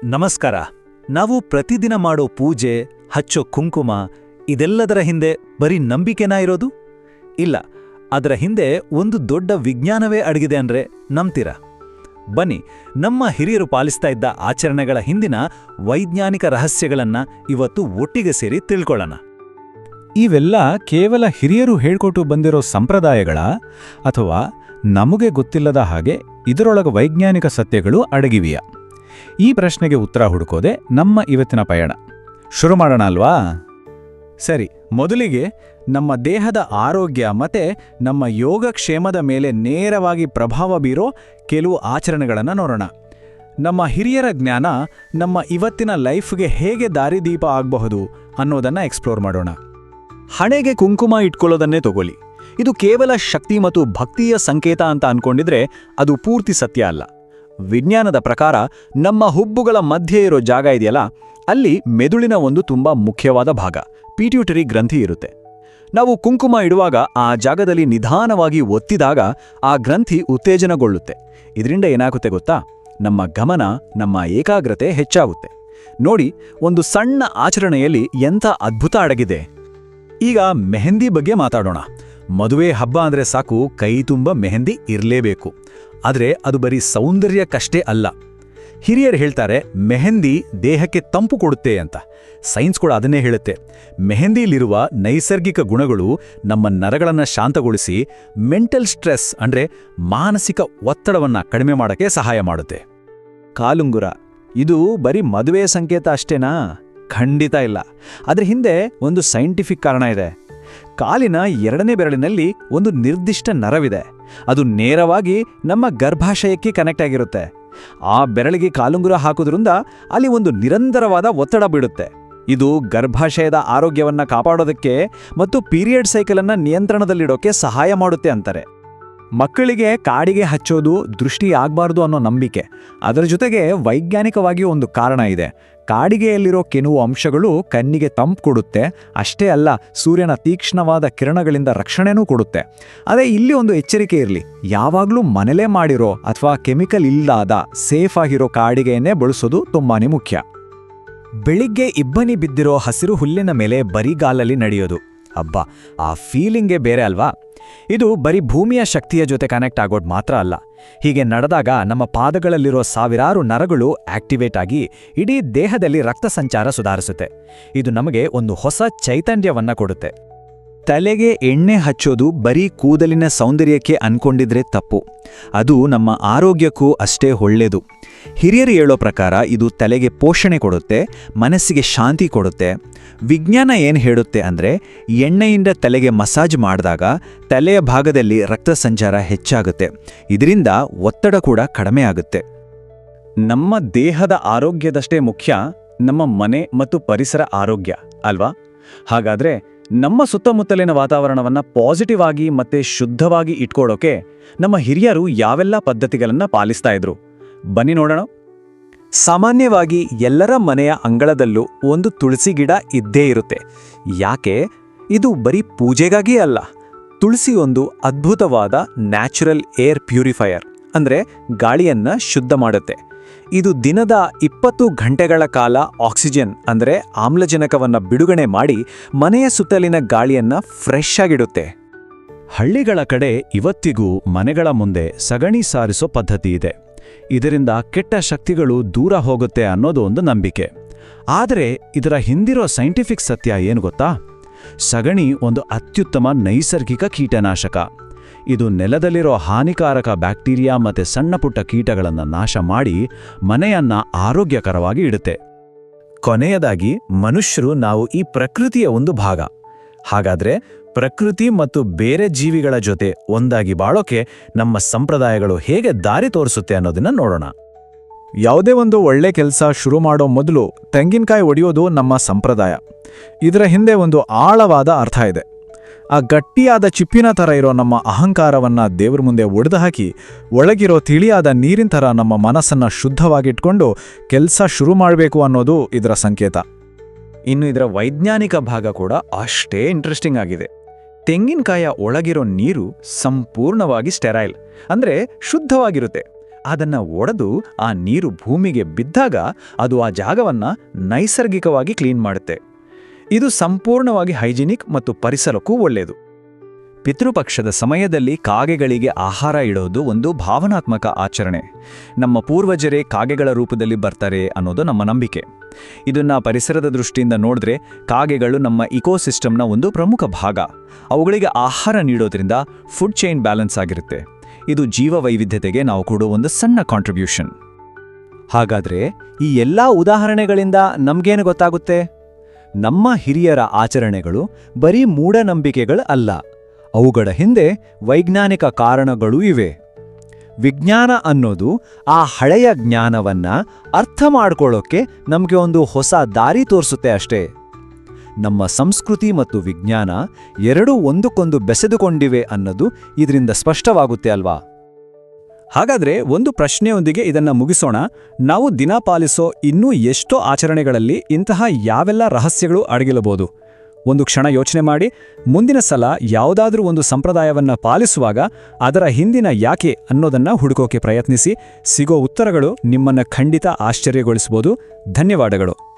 ನಮಸ್ಕಾರ. ನಾವು ಪ್ರತಿದಿನ ಮಾಡೋ ಪೂಜೆ, ಹಚ್ಚೋ ಕುಂಕುಮ ಇದೆಲ್ಲದರ ಹಿಂದೆ ಬರೀ ನಂಬಿಕೆನಾ ಇರೋದು? ಇಲ್ಲ, ಅದರ ಹಿಂದೆ ಒಂದು ದೊಡ್ಡ ವಿಜ್ಞಾನವೇ ಅಡಗಿದೆ ಅಂದ್ರೆ ನಂಬ್ತೀರಾ? ಬನ್ನಿ, ನಮ್ಮ ಹಿರಿಯರು ಪಾಲಿಸ್ತಾ ಇದ್ದ ಆಚರಣೆಗಳ ಹಿಂದಿನ ವೈಜ್ಞಾನಿಕ ರಹಸ್ಯಗಳನ್ನ ಇವತ್ತು ಒಟ್ಟಿಗೆ ಸೇರಿ ತಿಳ್ಕೊಳ್ಳೋಣ. ಇವೆಲ್ಲ ಕೇವಲ ಹಿರಿಯರು ಹೇಳ್ಕೊಟ್ಟು ಬಂದಿರೋ ಸಂಪ್ರದಾಯಗಳ ಅಥವಾ ನಮಗೆ ಗೊತ್ತಿಲ್ಲದ ಹಾಗೆ ಇದರೊಳಗ ವೈಜ್ಞಾನಿಕ ಸತ್ಯಗಳು ಅಡಗಿವೆಯಾ? ಈ ಪ್ರಶ್ನೆಗೆ ಉತ್ತರ ಹುಡುಕೋದೆ ನಮ್ಮ ಇವತ್ತಿನ ಪಯಣ. ಶುರು ಮಾಡೋಣ ಅಲ್ವಾ? ಸರಿ, ಮೊದಲಿಗೆ ನಮ್ಮ ದೇಹದ ಆರೋಗ್ಯ ಮತ್ತೆ ನಮ್ಮ ಯೋಗಕ್ಷೇಮದ ಮೇಲೆ ನೇರವಾಗಿ ಪ್ರಭಾವ ಬೀರೋ ಕೆಲವು ಆಚರಣೆಗಳನ್ನು ನೋಡೋಣ. ನಮ್ಮ ಹಿರಿಯರ ಜ್ಞಾನ ನಮ್ಮ ಇವತ್ತಿನ ಲೈಫ್ಗೆ ಹೇಗೆ ದಾರಿದೀಪ ಆಗಬಹುದು ಅನ್ನೋದನ್ನ ಎಕ್ಸ್ಪ್ಲೋರ್ ಮಾಡೋಣ. ಹಣೆಗೆ ಕುಂಕುಮ ಇಟ್ಕೊಳ್ಳೋದನ್ನೇ ತಗೊಳ್ಳಿ. ಇದು ಕೇವಲ ಶಕ್ತಿ ಮತ್ತು ಭಕ್ತಿಯ ಸಂಕೇತ ಅಂತ ಅನ್ಕೊಂಡಿದ್ರೆ ಅದು ಪೂರ್ತಿ ಸತ್ಯ ಅಲ್ಲ. ವಿಜ್ಞಾನದ ಪ್ರಕಾರ ನಮ್ಮ ಹುಬ್ಬುಗಳ ಮಧ್ಯೆ ಇರೋ ಜಾಗ ಇದೆಯಲ್ಲ, ಅಲ್ಲಿ ಮೆದುಳಿನ ಒಂದು ತುಂಬಾ ಮುಖ್ಯವಾದ ಭಾಗ ಪಿಟ್ಯೂಟರಿ ಗ್ರಂಥಿ ಇರುತ್ತೆ. ನಾವು ಕುಂಕುಮ ಇಡುವಾಗ ಆ ಜಾಗದಲ್ಲಿ ನಿಧಾನವಾಗಿ ಒತ್ತಿದಾಗ ಆ ಗ್ರಂಥಿ ಉತ್ತೇಜನಗೊಳ್ಳುತ್ತೆ. ಇದರಿಂದ ಏನಾಗುತ್ತೆ ಗೊತ್ತಾ? ನಮ್ಮ ಗಮನ, ನಮ್ಮ ಏಕಾಗ್ರತೆ ಹೆಚ್ಚಾಗುತ್ತೆ. ನೋಡಿ, ಒಂದು ಸಣ್ಣ ಆಚರಣೆಯಲ್ಲಿ ಎಂಥ ಅದ್ಭುತ ಅಡಗಿದೆ. ಈಗ ಮೆಹಂದಿ ಬಗ್ಗೆ ಮಾತಾಡೋಣ. ಮದುವೆ ಹಬ್ಬ ಅಂದ್ರೆ ಸಾಕು, ಕೈ ತುಂಬ ಮೆಹಂದಿ ಇರಲೇಬೇಕು. ಆದರೆ ಅದು ಬರೀ ಸೌಂದರ್ಯಕ್ಕಷ್ಟೇ ಅಲ್ಲ. ಹಿರಿಯರು ಹೇಳ್ತಾರೆ, ಮೆಹಂದಿ ದೇಹಕ್ಕೆ ತಂಪು ಕೊಡುತ್ತೆ ಅಂತ. ಸೈನ್ಸ್ ಕೂಡ ಅದನ್ನೇ ಹೇಳುತ್ತೆ. ಮೆಹಂದಿಲಿರುವ ನೈಸರ್ಗಿಕ ಗುಣಗಳು ನಮ್ಮ ನರಗಳನ್ನು ಶಾಂತಗೊಳಿಸಿ ಮೆಂಟಲ್ ಸ್ಟ್ರೆಸ್ ಅಂದ್ರೆ ಮಾನಸಿಕ ಒತ್ತಡವನ್ನು ಕಡಿಮೆ ಮಾಡೋಕ್ಕೆ ಸಹಾಯ ಮಾಡುತ್ತೆ. ಕಾಲುಂಗುರ ಇದು ಬರೀ ಮದುವೆ ಸಂಕೇತ ಅಷ್ಟೇನಾ? ಖಂಡಿತ ಇಲ್ಲ. ಅದ್ರ ಹಿಂದೆ ಒಂದು ಸೈಂಟಿಫಿಕ್ ಕಾರಣ ಇದೆ. ಕಾಲಿನ ಎರಡನೇ ಬೆರಳಿನಲ್ಲಿ ಒಂದು ನಿರ್ದಿಷ್ಟ ನರವಿದೆ. ಅದು ನೇರವಾಗಿ ನಮ್ಮ ಗರ್ಭಾಶಯಕ್ಕೆ ಕನೆಕ್ಟ್ ಆಗಿರುತ್ತೆ. ಆ ಬೆರಳಿಗೆ ಕಾಲುಂಗುರ ಹಾಕೋದ್ರಿಂದ ಅಲ್ಲಿ ಒಂದು ನಿರಂತರವಾದ ಒತ್ತಡ ಬೀಳುತ್ತೆ. ಇದು ಗರ್ಭಾಶಯದ ಆರೋಗ್ಯವನ್ನ ಕಾಪಾಡೋದಕ್ಕೆ ಮತ್ತು ಪೀರಿಯಡ್ ಸೈಕಲನ್ನು ನಿಯಂತ್ರಣದಲ್ಲಿಡೋಕೆ ಸಹಾಯ ಮಾಡುತ್ತೆ ಅಂತಾರೆ. ಮಕ್ಕಳಿಗೆ ಕಾಡಿಗೆ ಹಚ್ಚೋದು ದೃಷ್ಟಿ ಆಗಬಾರ್ದು ಅನ್ನೋ ನಂಬಿಕೆ. ಅದರ ಜೊತೆಗೆ ವೈಜ್ಞಾನಿಕವಾಗಿ ಒಂದು ಕಾರಣ ಇದೆ. ಕಾಡಿಗೆಯಲ್ಲಿರೋ ಕೆಲವು ಅಂಶಗಳು ಕಣ್ಣಿಗೆ ತಂಪು ಕೊಡುತ್ತೆ. ಅಷ್ಟೇ ಅಲ್ಲ, ಸೂರ್ಯನ ತೀಕ್ಷ್ಣವಾದ ಕಿರಣಗಳಿಂದ ರಕ್ಷಣೆನೂ ಕೊಡುತ್ತೆ. ಅದೇ ಇಲ್ಲಿ ಒಂದು ಎಚ್ಚರಿಕೆ ಇರಲಿ, ಯಾವಾಗಲೂ ಮನೆಲೇ ಮಾಡಿರೋ ಅಥವಾ ಕೆಮಿಕಲ್ ಇಲ್ಲದ ಸೇಫ್ ಆಗಿರೋ ಕಾಡಿಗೆಯನ್ನೇ ಬಳಸೋದು ತುಂಬಾನೇ ಮುಖ್ಯ. ಬೆಳಿಗ್ಗೆ ಇಬ್ಬನಿ ಬಿದ್ದಿರೋ ಹಸಿರು ಹುಲ್ಲಿನ ಮೇಲೆ ಬರಿಗಾಲಲ್ಲಿ ನಡೆಯೋದು, ಅಬ್ಬಾ, ಆ ಫೀಲಿಂಗೇ ಬೇರೆ ಅಲ್ವಾ? ಇದು ಬರೀ ಭೂಮಿಯ ಶಕ್ತಿಯ ಜೊತೆ ಕನೆಕ್ಟ್ ಆಗೋದು ಮಾತ್ರ ಅಲ್ಲ. ಹೀಗೆ ನಡೆದಾಗ ನಮ್ಮ ಪಾದಗಳಲ್ಲಿರೋ ಸಾವಿರಾರು ನರಗಳು ಆಕ್ಟಿವೇಟ್ ಆಗಿ ಇಡೀ ದೇಹದಲ್ಲಿ ರಕ್ತ ಸಂಚಾರ ಸುಧಾರಿಸುತ್ತೆ. ಇದು ನಮಗೆ ಒಂದು ಹೊಸ ಚೈತನ್ಯವನ್ನ ಕೊಡುತ್ತೆ. ತಲೆಗೆ ಎಣ್ಣೆ ಹಚ್ಚೋದು ಬರೀ ಕೂದಲಿನ ಸೌಂದರ್ಯಕ್ಕೆ ಅನ್ಕೊಂಡಿದ್ರೆ ತಪ್ಪು. ಅದು ನಮ್ಮ ಆರೋಗ್ಯಕ್ಕೂ ಅಷ್ಟೇ ಒಳ್ಳೆಯದು. ಹಿರಿಯರು ಹೇಳೋ ಪ್ರಕಾರ ಇದು ತಲೆಗೆ ಪೋಷಣೆ ಕೊಡುತ್ತೆ, ಮನಸ್ಸಿಗೆ ಶಾಂತಿ ಕೊಡುತ್ತೆ. ವಿಜ್ಞಾನ ಏನು ಹೇಳುತ್ತೆ ಅಂದರೆ, ಎಣ್ಣೆಯಿಂದ ತಲೆಗೆ ಮಸಾಜ್ ಮಾಡಿದಾಗ ತಲೆಯ ಭಾಗದಲ್ಲಿ ರಕ್ತ ಸಂಚಾರ ಹೆಚ್ಚಾಗುತ್ತೆ. ಇದರಿಂದ ಒತ್ತಡ ಕೂಡ ಕಡಿಮೆ ಆಗುತ್ತೆ. ನಮ್ಮ ದೇಹದ ಆರೋಗ್ಯದಷ್ಟೇ ಮುಖ್ಯ ನಮ್ಮ ಮನೆ ಮತ್ತು ಪರಿಸರ ಆರೋಗ್ಯ ಅಲ್ವಾ? ಹಾಗಾದ್ರೆ ನಮ್ಮ ಸುತ್ತಮುತ್ತಲಿನ ವಾತಾವರಣವನ್ನ ಪಾಸಿಟಿವ್ ಆಗಿ ಮತ್ತೆ ಶುದ್ಧವಾಗಿ ಇಟ್ಕೊಳ್ಳೋಕೆ ನಮ್ಮ ಹಿರಿಯರು ಯಾವೆಲ್ಲ ಪದ್ಧತಿಗಳನ್ನ ಪಾಲಿಸ್ತಾ ಇದ್ರು? ಬನ್ನಿ ನೋಡೋಣ. ಸಾಮಾನ್ಯವಾಗಿ ಎಲ್ಲರ ಮನೆಯ ಅಂಗಳದಲ್ಲೂ ಒಂದು ತುಳಸಿ ಗಿಡ ಇದ್ದೇ ಇರುತ್ತೆ. ಯಾಕೆ? ಇದು ಬರೀ ಪೂಜೆಗಾಗಿ ಅಲ್ಲ. ತುಳಸಿ ಒಂದು ಅದ್ಭುತವಾದ ನ್ಯಾಚುರಲ್ ಏರ್ ಪ್ಯೂರಿಫೈಯರ್, ಅಂದ್ರೆ ಗಾಳಿಯನ್ನ ಶುದ್ಧ ಮಾಡುತ್ತೆ. ಇದು ದಿನದ 20 ಗಂಟೆಗಳ ಕಾಲ ಆಕ್ಸಿಜನ್ ಅಂದ್ರೆ ಆಮ್ಲಜನಕವನ್ನು ಬಿಡುಗಡೆ ಮಾಡಿ ಮನೆಯ ಸುತ್ತಲಿನ ಗಾಳಿಯನ್ನ ಫ್ರೆಶ್ ಆಗಿಡುತ್ತೆ. ಹಳ್ಳಿಗಳ ಕಡೆ ಇವತ್ತಿಗೂ ಮನೆಗಳ ಮುಂದೆ ಸಗಣಿ ಸಾರಿಸೋ ಪದ್ಧತಿ ಇದೆ. ಇದರಿಂದ ಕೆಟ್ಟ ಶಕ್ತಿಗಳು ದೂರ ಹೋಗುತ್ತೆ ಅನ್ನೋದು ಒಂದು ನಂಬಿಕೆ. ಆದರೆ ಇದರ ಹಿಂದಿರೋ ಸೈಂಟಿಫಿಕ್ ಸತ್ಯ ಏನು ಗೊತ್ತಾ? ಸಗಣಿ ಒಂದು ಅತ್ಯುತ್ತಮ ನೈಸರ್ಗಿಕ ಕೀಟನಾಶಕ. ಇದು ನೆಲದಲ್ಲಿರೋ ಹಾನಿಕಾರಕ ಬ್ಯಾಕ್ಟೀರಿಯಾ ಮತ್ತೆ ಸಣ್ಣಪುಟ್ಟ ಕೀಟಗಳನ್ನು ನಾಶ ಮಾಡಿ ಮನೆಯನ್ನ ಆರೋಗ್ಯಕರವಾಗಿ ಇಡುತ್ತೆ. ಕೊನೆಯದಾಗಿ, ಮನುಷ್ಯರು ನಾವು ಈ ಪ್ರಕೃತಿಯ ಒಂದು ಭಾಗ. ಹಾಗಾದ್ರೆ ಪ್ರಕೃತಿ ಮತ್ತು ಬೇರೆ ಜೀವಿಗಳ ಜೊತೆ ಒಂದಾಗಿ ಬಾಳೋಕೆ ನಮ್ಮ ಸಂಪ್ರದಾಯಗಳು ಹೇಗೆ ದಾರಿ ತೋರಿಸುತ್ತೆ ಅನ್ನೋದನ್ನ ನೋಡೋಣ. ಯಾವುದೇ ಒಂದು ಒಳ್ಳೆ ಕೆಲಸ ಶುರು ಮಾಡೋ ಮೊದಲು ತೆಂಗಿನಕಾಯಿ ಒಡೆಯೋದು ನಮ್ಮ ಸಂಪ್ರದಾಯ. ಇದರ ಹಿಂದೆ ಒಂದು ಆಳವಾದ ಅರ್ಥ ಇದೆ. ಆ ಗಟ್ಟಿಯಾದ ಚಿಪ್ಪಿನ ಥರ ಇರೋ ನಮ್ಮ ಅಹಂಕಾರವನ್ನ ದೇವ್ರ ಮುಂದೆ ಒಡೆದು ಹಾಕಿ ಒಳಗಿರೋ ತಿಳಿಯಾದ ನೀರಿನ ಥರ ನಮ್ಮ ಮನಸ್ಸನ್ನ ಶುದ್ಧವಾಗಿಟ್ಕೊಂಡು ಕೆಲಸ ಶುರು ಮಾಡಬೇಕು ಅನ್ನೋದು ಇದರ ಸಂಕೇತ. ಇನ್ನು ಇದರ ವೈಜ್ಞಾನಿಕ ಭಾಗ ಕೂಡ ಅಷ್ಟೇ ಇಂಟ್ರೆಸ್ಟಿಂಗ್ ಆಗಿದೆ. ತೆಂಗಿನಕಾಯ ಒಳಗಿರೋ ನೀರು ಸಂಪೂರ್ಣವಾಗಿ ಸ್ಟೆರೈಲ್, ಅಂದ್ರೆ ಶುದ್ಧವಾಗಿರುತ್ತೆ. ಅದನ್ನ ಒಡೆದು ಆ ನೀರು ಭೂಮಿಗೆ ಬಿದ್ದಾಗ ಅದು ಆ ಜಾಗವನ್ನ ನೈಸರ್ಗಿಕವಾಗಿ ಕ್ಲೀನ್ ಮಾಡುತ್ತೆ. ಇದು ಸಂಪೂರ್ಣವಾಗಿ ಹೈಜಿನಿಕ್ ಮತ್ತು ಪರಿಸರಕ್ಕೂ ಒಳ್ಳೆಯದು. ಪಿತೃಪಕ್ಷದ ಸಮಯದಲ್ಲಿ ಕಾಗೆಗಳಿಗೆ ಆಹಾರ ಇಡೋದು ಒಂದು ಭಾವನಾತ್ಮಕ ಆಚರಣೆ. ನಮ್ಮ ಪೂರ್ವಜರೇ ಕಾಗೆಗಳ ರೂಪದಲ್ಲಿ ಬರ್ತಾರೆ ಅನ್ನೋದು ನಮ್ಮ ನಂಬಿಕೆ. ಇದನ್ನ ಪರಿಸರದ ದೃಷ್ಟಿಯಿಂದ ನೋಡಿದ್ರೆ ಕಾಗೆಗಳು ನಮ್ಮ ಇಕೋಸಿಸ್ಟಮ್ನ ಒಂದು ಪ್ರಮುಖ ಭಾಗ. ಅವುಗಳಿಗೆ ಆಹಾರ ನೀಡೋದ್ರಿಂದ ಫುಡ್ ಚೈನ್ ಬ್ಯಾಲೆನ್ಸ್ ಆಗಿರುತ್ತೆ. ಇದು ಜೀವ ವೈವಿಧ್ಯತೆಗೆ ನಾವು ಕೊಡೋ ಒಂದು ಸಣ್ಣ ಕಾಂಟ್ರಿಬ್ಯೂಷನ್. ಹಾಗಾದ್ರೆ ಈ ಎಲ್ಲಾ ಉದಾಹರಣೆಗಳಿಂದ ನಮ್ಗೇನು ಗೊತ್ತಾಗುತ್ತೆ? ನಮ್ಮ ಹಿರಿಯರ ಆಚರಣೆಗಳು ಬರೀ ಮೂಢನಂಬಿಕೆಗಳು ಅಲ್ಲ, ಅವುಗಳ ಹಿಂದೆ ವೈಜ್ಞಾನಿಕ ಕಾರಣಗಳೂ ಇವೆ. ವಿಜ್ಞಾನ ಅನ್ನೋದು ಆ ಹಳೆಯ ಜ್ಞಾನವನ್ನ ಅರ್ಥ ಮಾಡ್ಕೊಳ್ಳೋಕೆ ನಮಗೆ ಒಂದು ಹೊಸ ದಾರಿ ತೋರಿಸುತ್ತೆ ಅಷ್ಟೇ. ನಮ್ಮ ಸಂಸ್ಕೃತಿ ಮತ್ತು ವಿಜ್ಞಾನ ಎರಡೂ ಒಂದಕ್ಕೊಂದು ಬೆಸೆದುಕೊಂಡಿವೆ ಅನ್ನೋದು ಇದರಿಂದ ಸ್ಪಷ್ಟವಾಗುತ್ತೆ ಅಲ್ವಾ? ಹಾಗಾದ್ರೆ ಒಂದು ಪ್ರಶ್ನೆಯೊಂದಿಗೆ ಇದನ್ನ ಮುಗಿಸೋಣ. ನಾವು ದಿನ ಪಾಲಿಸೋ ಇನ್ನೂ ಎಷ್ಟೋ ಆಚರಣೆಗಳಲ್ಲಿ ಇಂತಹ ಯಾವೆಲ್ಲ ರಹಸ್ಯಗಳು ಅಡಗಿರಬಹುದು? ಒಂದು ಕ್ಷಣ ಯೋಚನೆ ಮಾಡಿ. ಮುಂದಿನ ಸಲ ಯಾವುದಾದ್ರೂ ಒಂದು ಸಂಪ್ರದಾಯವನ್ನ ಪಾಲಿಸುವಾಗ ಅದರ ಹಿಂದಿನ ಯಾಕೆ ಅನ್ನೋದನ್ನ ಹುಡುಕೋಕೆ ಪ್ರಯತ್ನಿಸಿ. ಸಿಗೋ ಉತ್ತರಗಳು ನಿಮ್ಮನ್ನ ಖಂಡಿತ ಆಶ್ಚರ್ಯಗೊಳಿಸಬಹುದು. ಧನ್ಯವಾದಗಳು.